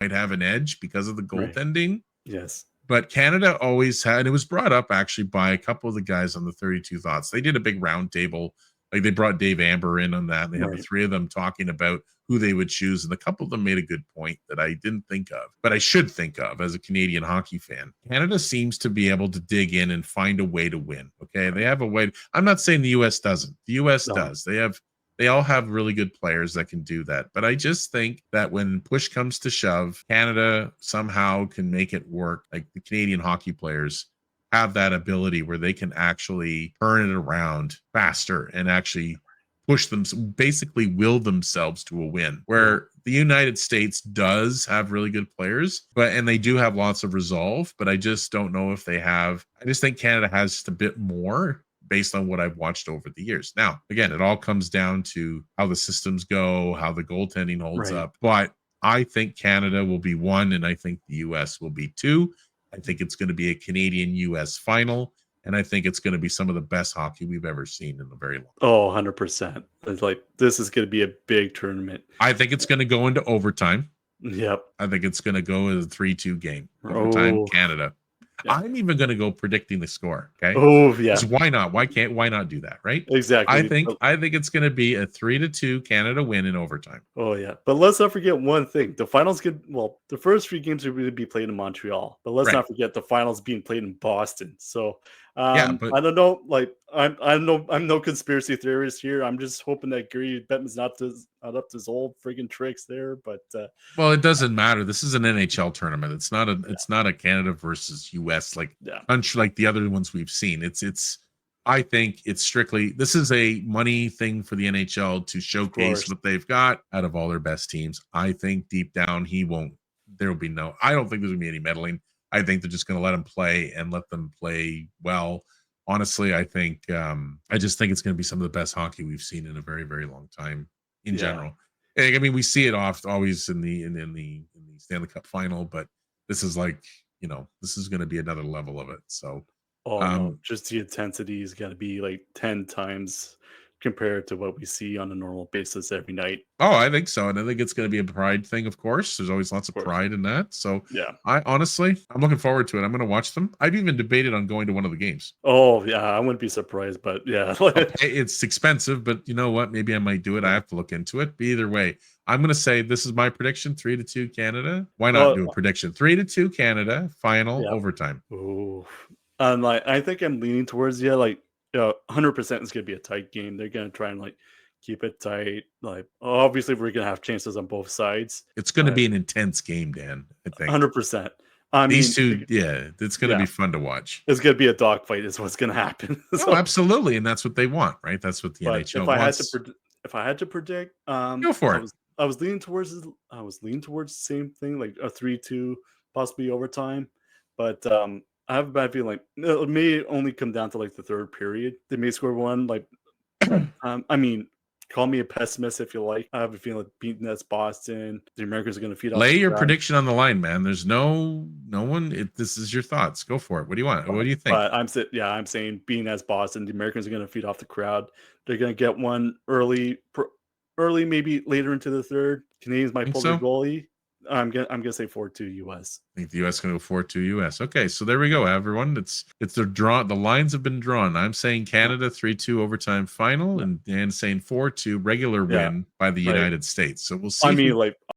might have an edge because of the Right. goaltending. Yes. But Canada always had, and it was brought up actually by a couple of the guys on the 32 Thoughts. They did a big roundtable. Like they brought Dave Amber in on that. And they had the Right. three of them talking about who they would choose. And a couple of them made a good point that I didn't think of, but I should think of as a Canadian hockey fan. Canada seems to be able to dig in and find a way to win. Okay. Right. They have a way. I'm not saying the US doesn't. The US No. does. They all have really good players that can do that. But I just think that when push comes to shove, Canada somehow can make it work. Like the Canadian hockey players have that ability where they can actually turn it around faster and actually push them, basically will themselves to a win. Where the United States does have really good players, and they do have lots of resolve, but I just don't know if they have. I just think Canada has just a bit more based on what I've watched over the years. Now, again, it all comes down to how the systems go, how the goaltending holds up. But I think Canada will be 1, and I think the US will be 2. I think it's going to be a Canadian-US final, and I think it's going to be some of the best hockey we've ever seen in a very long time. Oh, 100%. It's like, this is going to be a big tournament. I think it's going to go into overtime. Yep. I think it's going to go as a 3-2 game. Overtime, Canada. Yeah. I'm even going to go predicting the score. Okay. Oh yeah. Why not? Why not do that? Right. Exactly. I think it's going to be a 3-2 Canada win in overtime. Oh yeah. But let's not forget one thing. The finals the first 3 games are going to be played in Montreal, but let's not forget the finals being played in Boston. So I don't know. Like I'm no conspiracy theorist here. I'm just hoping that Gary Bettman's not up to his old friggin' tricks there. But well, it doesn't matter. This is an NHL tournament. It's not a Canada versus US country like the other ones we've seen. It's I think it's strictly, this is a money thing for the NHL to showcase what they've got out of all their best teams. I think deep down I don't think there's gonna be any meddling. I think they're just going to let them play and let them play well. Honestly, I think I just think it's going to be some of the best hockey we've seen in a very, very long time in general. I mean, we see it always in the Stanley Cup final, but this is this is going to be another level of it. So, no, just the intensity is going to be like 10 times compared to what we see on a normal basis every night. Oh, I think so. And I think it's going to be a pride thing, of course. There's always lots of pride in that. So yeah, I'm looking forward to it. I'm going to watch them. I've even debated on going to one of the games. Oh yeah, I wouldn't be surprised, but yeah. It's expensive, but you know what? Maybe I might do it. I have to look into it. But either way, I'm going to say this is my prediction, 3-2 Canada. Why not do a prediction? 3-2 Canada, final, overtime. Oh, I think I'm leaning towards 100% is going to be a tight game. They're going to try and keep it tight. Obviously, we're going to have chances on both sides. It's going to be an intense game, Dan. I think 100%. These two, it's going to be fun to watch. It's going to be a dogfight, is what's going to happen. So, absolutely, and that's what they want, right? That's what the NHL wants. If I had to predict, go for it. I was leaning towards the same thing, like a 3-2, possibly overtime, but I have a bad feeling it may only come down to the third period. They may score one. I mean, call me a pessimist if you like. I have a feeling beating that's Boston. The Americans are going to feed off. Lay your prediction on the line, man. There's no one. This is your thoughts. Go for it. What do you want? What do you think? But I'm saying being as Boston, the Americans are going to feed off the crowd. They're going to get one early, maybe later into the third. Canadians might pull their goalie. I'm gonna say 4-2 US. I think the US gonna go 4-2 US. Okay, so there we go, everyone. It's the draw. The lines have been drawn. I'm saying Canada 3-2 overtime final, and Dan saying 4-2 regular win by the United States. So we'll see. I mean,